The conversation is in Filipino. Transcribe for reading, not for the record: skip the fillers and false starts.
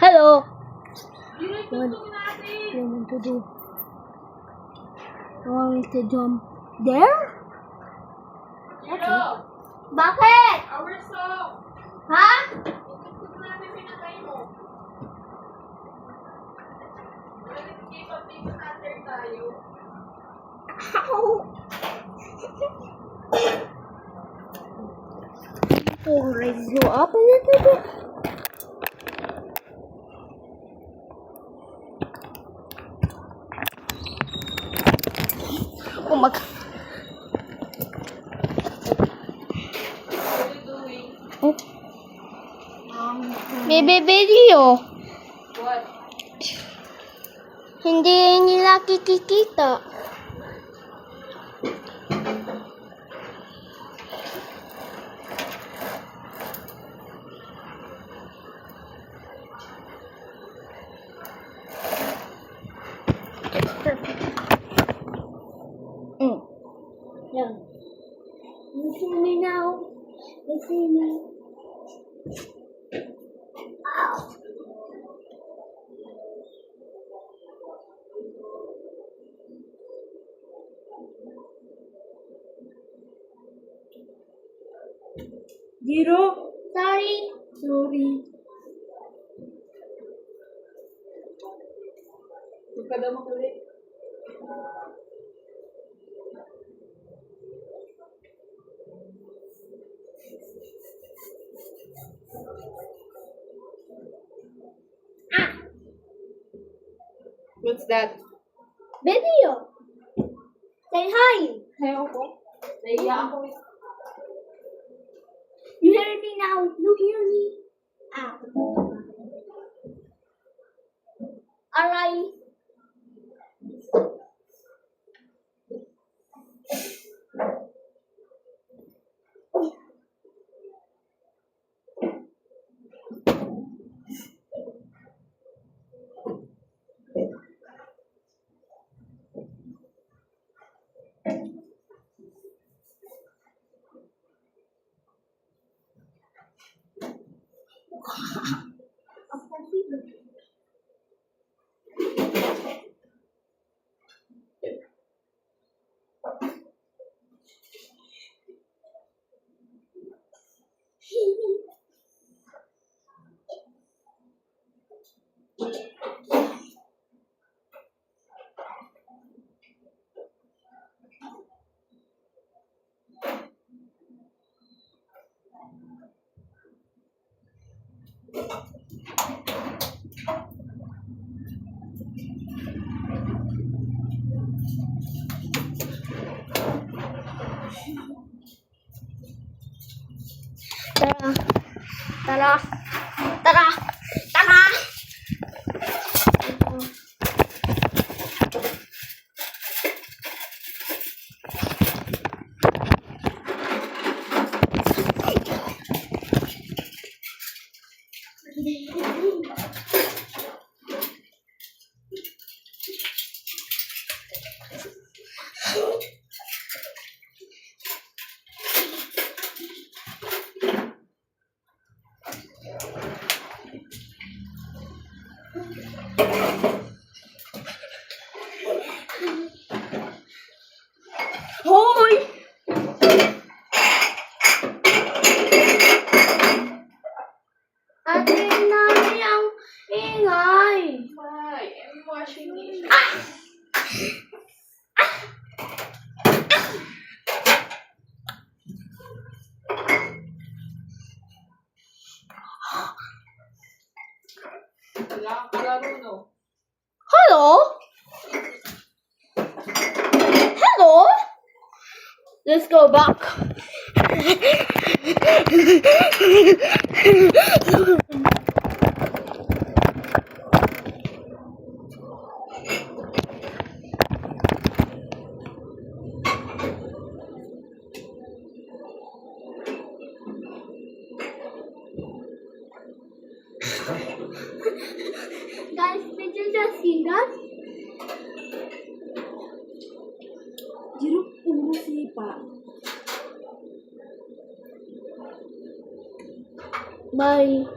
Hello. What do you want to do? You want me to jump there? Okay. Bakit? Ha? Raise you up a little bit. Oh my God. Oh. Baby video. What? Hindi nila kikikita. Yeah. You see me now? You see me? Ow. Zero? Sorry. Sorry. Huwag ka daw makulit. What's that? Video. Say hi. Ayaw ko. Naiya ako. You hear me now? You hear me? Ah. Alright. Tara. Tara. Tara. Tara. Hoy! Ate, nani ang ingay. Why? I'm washing dishes. Wala kang kalaro, no? Hello? Hello? Let's go back. Guys, did you just see that? Zero, puro sipa. Bye.